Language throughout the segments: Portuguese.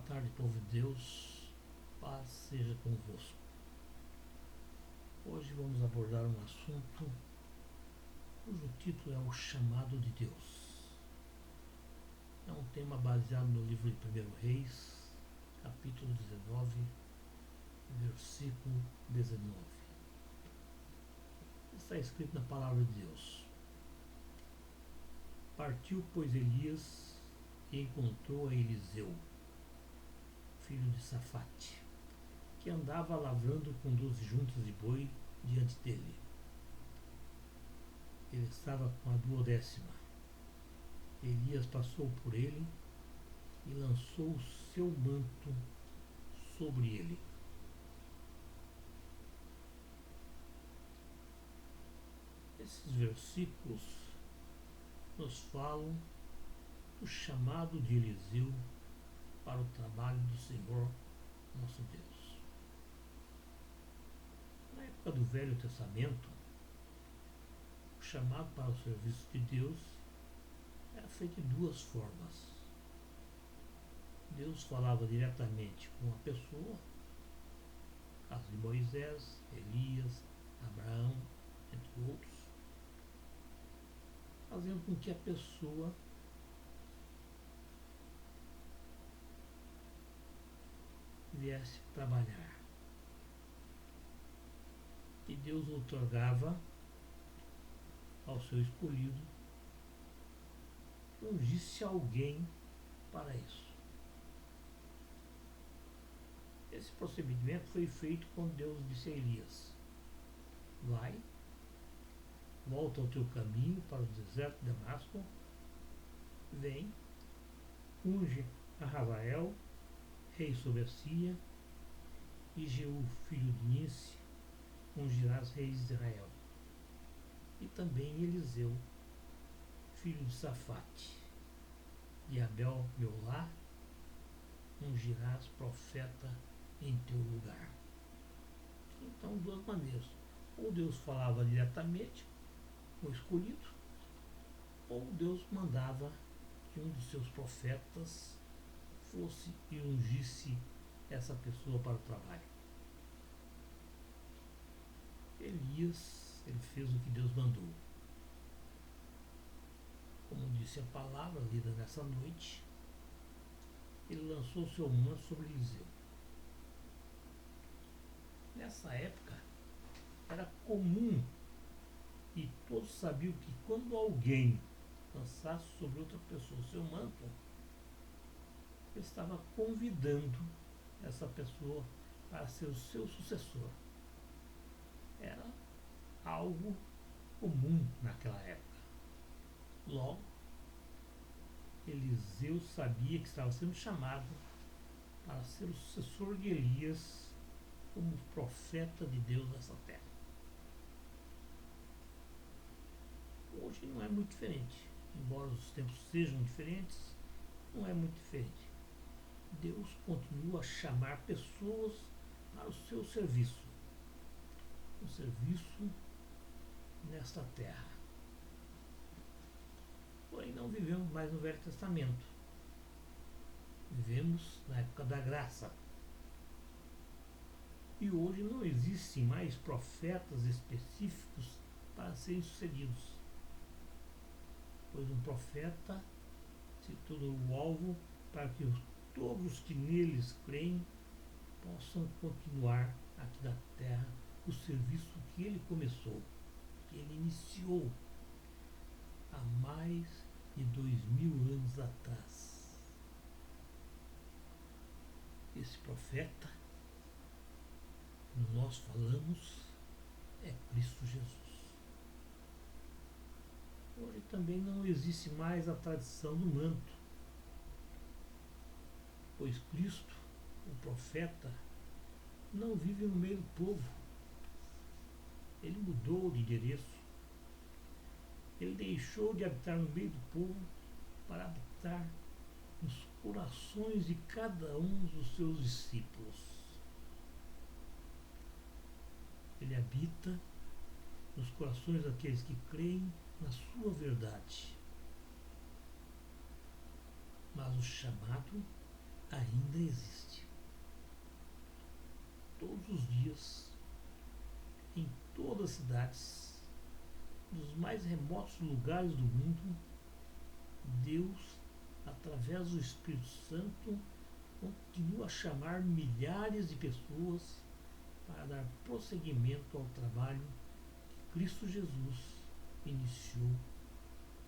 tarde, povo de Deus, paz seja convosco. Hoje vamos abordar um assunto cujo título é o chamado de Deus. É um tema baseado no livro de 1 Reis, capítulo 19, versículo 19. Está escrito na palavra de Deus: Partiu, pois, Elias e encontrou a Eliseu, filho de Safate, que andava lavrando com 12 juntas de boi diante dele. Ele estava com a 12ª. Elias passou por ele e lançou o seu manto sobre ele. Esses versículos nos falam do chamado de Eliseu para o trabalho do Senhor nosso Deus. Na época do Velho Testamento, o chamado para o serviço de Deus era feito de duas formas. Deus falava diretamente com a pessoa, caso de Moisés, Elias, Abraão, entre outros, fazendo com que a pessoa viesse trabalhar. E Deus outorgava ao seu escolhido que ungisse alguém para isso. Esse procedimento foi feito quando Deus disse a Elias: vai, volta ao teu caminho para o deserto de Damasco, vem, unge a Hazael, rei sobre a Síria, e Jeú, filho de Níce, ungirás reis de Israel. E também Eliseu, filho de Safate, de Abel Meolá, ungirás profeta em teu lugar. Então, duas maneiras: ou Deus falava diretamente com o escolhido, ou Deus mandava que um dos seus profetas fosse e ungisse essa pessoa para o trabalho. Elias, ele fez o que Deus mandou. Como disse a palavra lida nessa noite, ele lançou o seu manto sobre Eliseu. Nessa época, era comum e todos sabiam que quando alguém lançasse sobre outra pessoa o seu manto, ele estava convidando essa pessoa para ser o seu sucessor. Era algo comum naquela época. Logo, Eliseu sabia que estava sendo chamado para ser o sucessor de Elias como profeta de Deus nessa terra. Hoje não é muito diferente. Embora os tempos sejam diferentes, não é muito diferente. Deus continua a chamar pessoas para o seu serviço. O serviço nesta terra. Porém, não vivemos mais no Velho Testamento. Vivemos na época da graça. E hoje não existem mais profetas específicos para serem sucedidos. Pois um profeta se tornou o alvo para que todos os que neles creem possam continuar aqui na terra o serviço que ele começou, que ele iniciou há mais de 2000 anos atrás. Esse profeta que nós falamos é Cristo Jesus. Hoje também não existe mais a tradição do manto, pois Cristo, o profeta, não vive no meio do povo. Ele mudou de endereço. Ele deixou de habitar no meio do povo para habitar nos corações de cada um dos seus discípulos. Ele habita nos corações daqueles que creem na sua verdade. Mas o chamado ainda existe. Todos os dias, em todas as cidades, nos mais remotos lugares do mundo, Deus, através do Espírito Santo, continua a chamar milhares de pessoas para dar prosseguimento ao trabalho que Cristo Jesus iniciou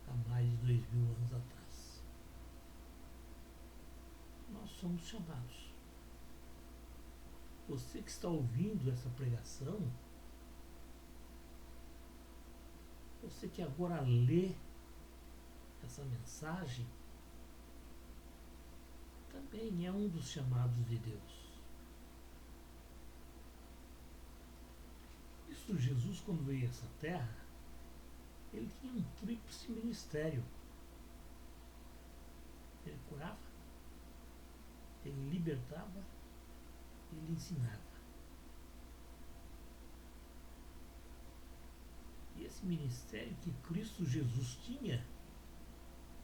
há mais de 2000 anos atrás. Nós somos chamados. Você que está ouvindo essa pregação, você que agora lê essa mensagem, também é um dos chamados de Deus. Cristo Jesus, quando veio a essa terra, ele tinha um tríplice ministério. Ele curava, ele libertava, ele ensinava. E esse ministério que Cristo Jesus tinha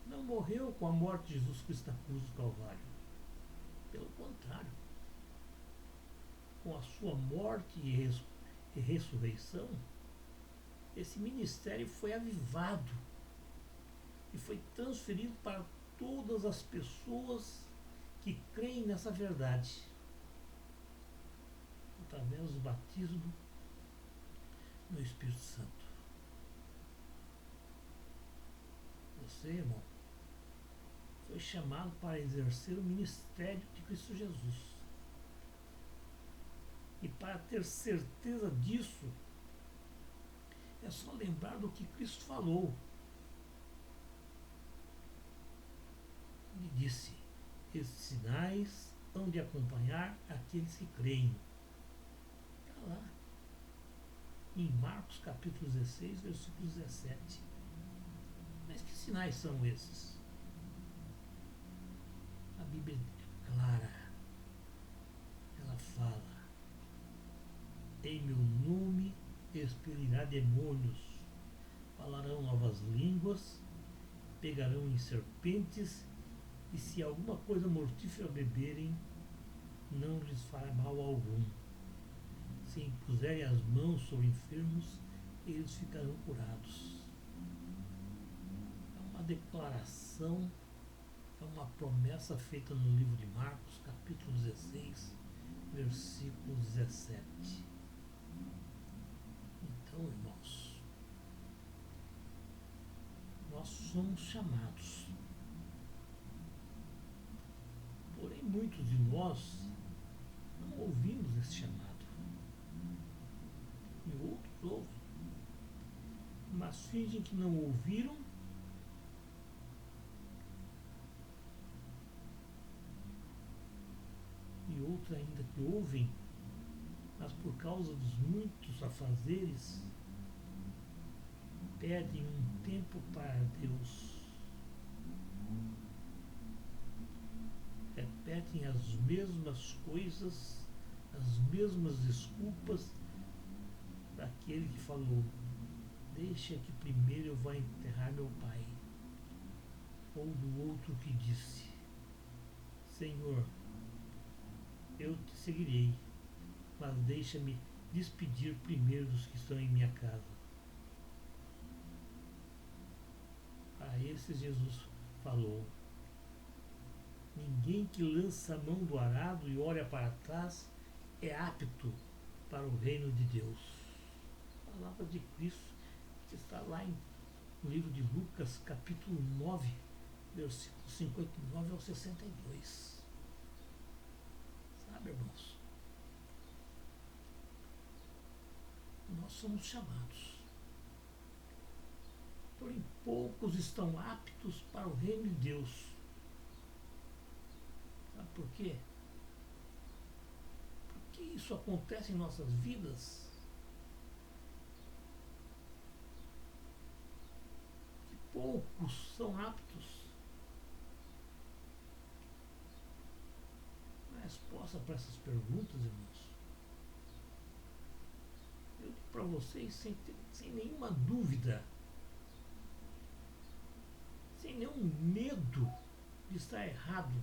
não morreu com a morte de Jesus Cristo na cruz do Calvário. Pelo contrário, com a sua morte e ressurreição, esse ministério foi avivado e foi transferido para todas as pessoas que creem nessa verdade, através do batismo no Espírito Santo. Você, irmão, foi chamado para exercer o ministério de Cristo Jesus. E para ter certeza disso, é só lembrar do que Cristo falou. Ele disse: esses sinais hão de acompanhar aqueles que creem. Está lá, em Marcos capítulo 16, versículo 17. Mas que sinais são esses? A Bíblia é clara. Ela fala: em meu nome expelirá demônios, falarão novas línguas, pegarão em serpentes, e se alguma coisa mortífera beberem, não lhes fará mal algum. Se impuserem as mãos sobre enfermos, eles ficarão curados. É uma declaração, é uma promessa feita no livro de Marcos, capítulo 16, versículo 17. Então, irmãos, nós somos chamados. Porém, muitos de nós não ouvimos esse chamado. E outros ouvem, mas fingem que não ouviram e outros ainda que ouvem, mas por causa dos muitos afazeres, perdem um tempo para Deus. Repetem as mesmas coisas, as mesmas desculpas daquele que falou: deixa que primeiro eu vá enterrar meu pai. Ou do outro que disse: Senhor, eu te seguirei, mas deixa-me despedir primeiro dos que estão em minha casa. A esses Jesus falou: ninguém que lança a mão do arado e olha para trás é apto para o reino de Deus. A palavra de Cristo que está lá no livro de Lucas, capítulo 9, versículos 59 ao 62. Sabe, irmãos? Nós somos chamados. Porém, poucos estão aptos para o reino de Deus. Sabe por quê? Porque isso acontece em nossas vidas. Que poucos são aptos. A resposta para essas perguntas, irmãos, eu digo para vocês sem nenhuma dúvida, sem nenhum medo de estar errado.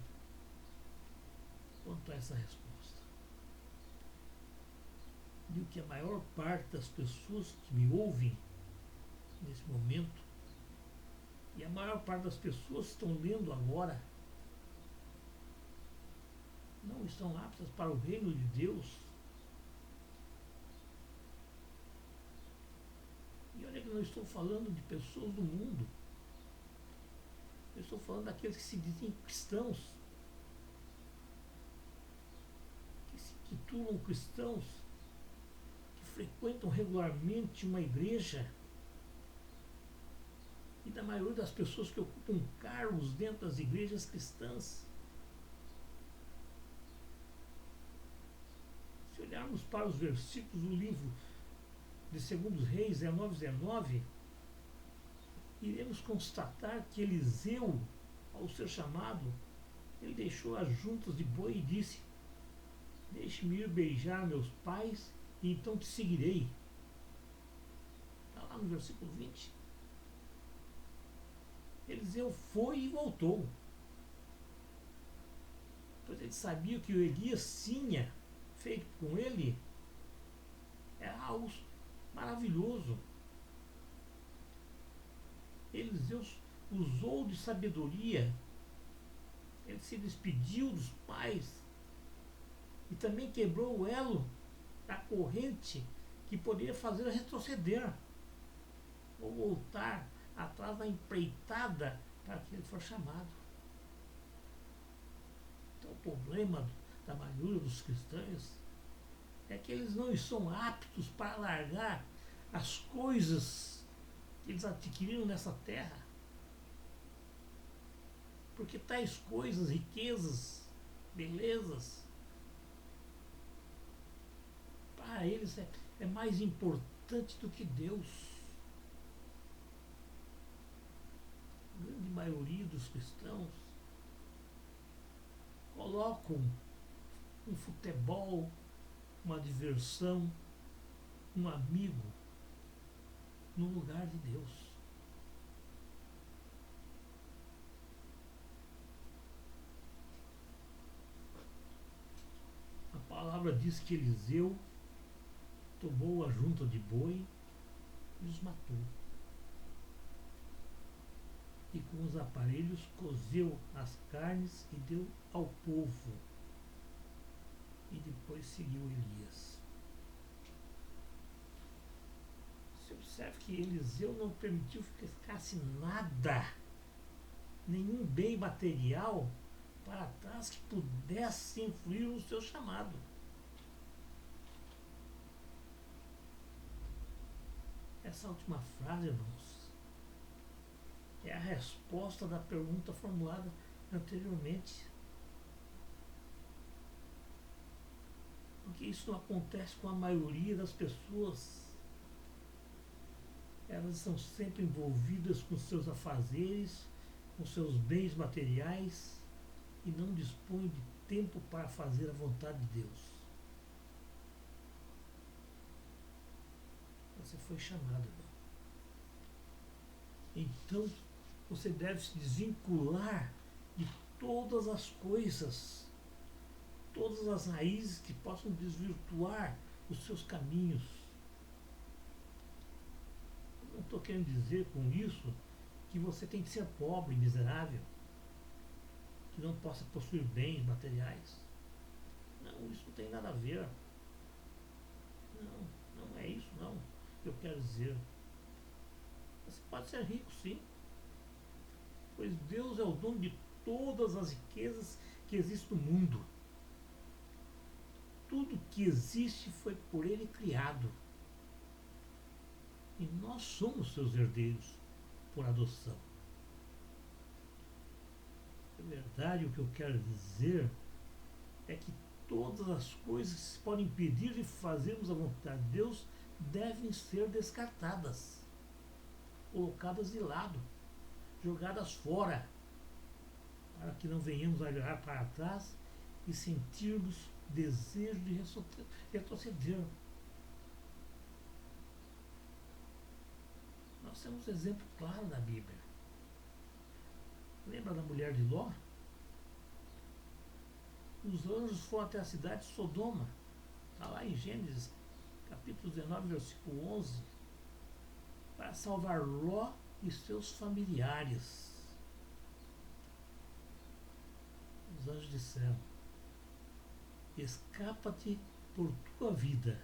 quanto a essa resposta. Digo que a maior parte das pessoas que me ouvem nesse momento, e a maior parte das pessoas que estão lendo agora, não estão aptas para o reino de Deus. E olha que eu não estou falando de pessoas do mundo. Eu estou falando daqueles que se dizem cristãos, que se titulam cristãos, que frequentam regularmente uma igreja, e da maioria das pessoas que ocupam cargos dentro das igrejas cristãs. Se olharmos para os versículos do livro de 2 Reis 19:19, iremos constatar que Eliseu, ao ser chamado, ele deixou as juntas de boi e disse: deixe-me ir beijar meus pais e então te seguirei. Está lá no versículo 20. Eliseu foi e voltou, pois ele sabia que o Elias tinha feito com ele era algo maravilhoso. Eliseu usou de sabedoria, ele se despediu dos pais e também quebrou o elo da corrente que poderia fazer retroceder ou voltar atrás da empreitada para que ele for chamado. Então o problema da maioria dos cristãos é que eles não estão aptos para largar as coisas que eles adquiriram nessa terra. Porque tais coisas, riquezas, belezas, para eles é mais importante do que Deus. A grande maioria dos cristãos colocam um futebol, uma diversão, um amigo no lugar de Deus. A palavra diz que Eliseu tomou a junta de boi e os matou. E com os aparelhos cozeu as carnes e deu ao povo. E depois seguiu Elias. Se observa que Eliseu não permitiu que ficasse nada, nenhum bem material para trás que pudesse influir no seu chamado. Essa última frase, irmãos, é a resposta da pergunta formulada anteriormente. Porque isso não acontece com a maioria das pessoas. Elas estão sempre envolvidas com seus afazeres, com seus bens materiais e não dispõem de tempo para fazer a vontade de Deus. Você foi chamado, irmão. Então, você deve se desvincular de todas as coisas, todas as raízes que possam desvirtuar os seus caminhos. Eu não estou querendo dizer com isso que você tem que ser pobre, miserável, que não possa possuir bens materiais. Não, isso não tem nada a ver. Não é isso não que eu quero dizer. Você pode ser rico, sim, pois Deus é o dono de todas as riquezas que existem no mundo. Tudo que existe foi por Ele criado. E nós somos seus herdeiros por adoção. Na verdade, o que eu quero dizer é que todas as coisas que podem impedir de fazermos a vontade de Deus devem ser descartadas, colocadas de lado, jogadas fora, para que não venhamos a olhar para trás e sentirmos desejo de retroceder. Nós temos um exemplo claro na Bíblia. Lembra da mulher de Ló? Os anjos foram até a cidade de Sodoma. Está lá em Gênesis, capítulo 19, versículo 11, para salvar Ló e seus familiares. Os anjos disseram: escapa-te por tua vida,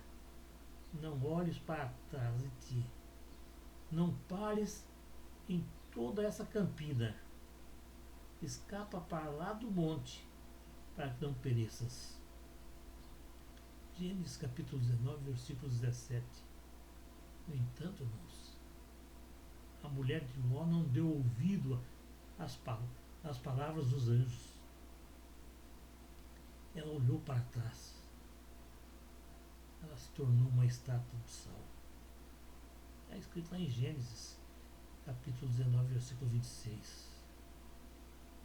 não olhes para trás de ti, não pares em toda essa campina, escapa para lá do monte, para que não pereças. Gênesis capítulo 19, versículo 17. No entanto, irmãos, a mulher de Ló não deu ouvido às palavras dos anjos. Ela olhou para trás. Ela se tornou uma estátua de sal. Está escrito lá em Gênesis, capítulo 19, versículo 26.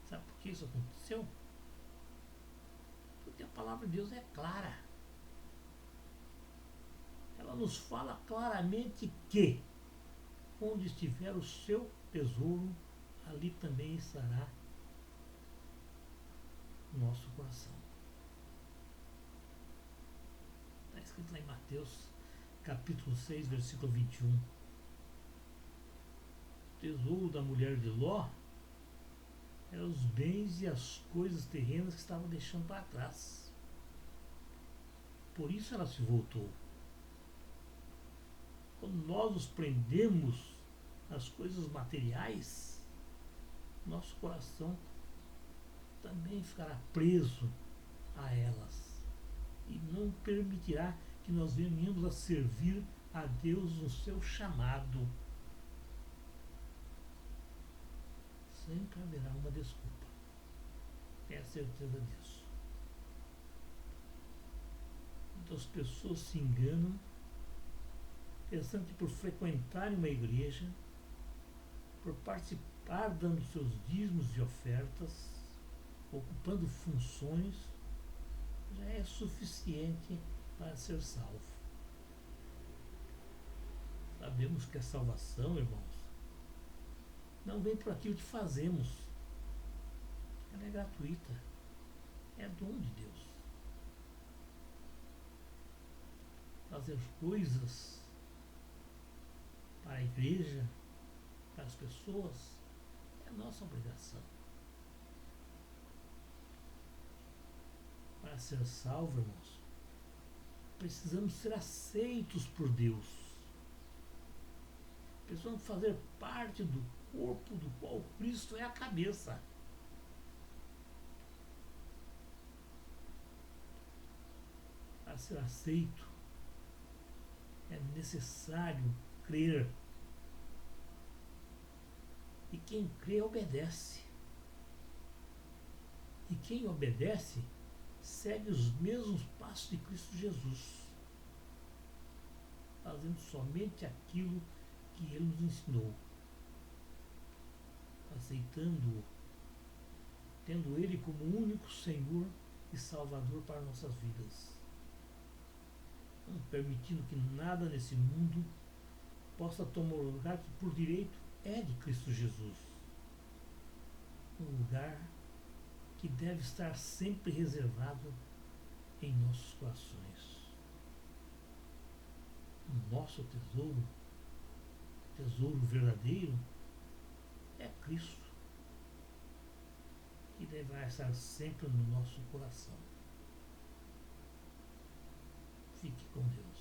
Sabe por que isso aconteceu? Porque a palavra de Deus é clara. Ela nos fala claramente que onde estiver o seu tesouro, ali também estará o nosso coração. Está escrito lá em Mateus, capítulo 6, versículo 21. O tesouro da mulher de Ló eram os bens e as coisas terrenas que estavam deixando para trás. Por isso ela se voltou. Quando nós nos prendemos às coisas materiais, nosso coração também ficará preso a elas e não permitirá que nós venhamos a servir a Deus no seu chamado. Sempre haverá uma desculpa. Tenha certeza disso. Então as pessoas se enganam pensando que por frequentarem uma igreja, por participar dando seus dízimos e ofertas, ocupando funções, já é suficiente para ser salvo. Sabemos que a salvação, irmãos, não vem por aquilo que fazemos. Ela é gratuita. É dom de Deus. Fazer coisas para a igreja, para as pessoas, é nossa obrigação. Para ser salvo, irmãos, precisamos ser aceitos por Deus. Precisamos fazer parte do corpo do qual Cristo é a cabeça. Para ser aceito, é necessário crer. E quem crê, obedece. E quem obedece, segue os mesmos passos de Cristo Jesus, fazendo somente aquilo que Ele nos ensinou, aceitando-o, tendo Ele como único Senhor e Salvador para nossas vidas, não permitindo que nada nesse mundo possa tomar o lugar que por direito é de Cristo Jesus, um lugar que deve estar sempre reservado em nossos corações. O nosso tesouro verdadeiro, é Cristo, que deve estar sempre no nosso coração. Fique com Deus.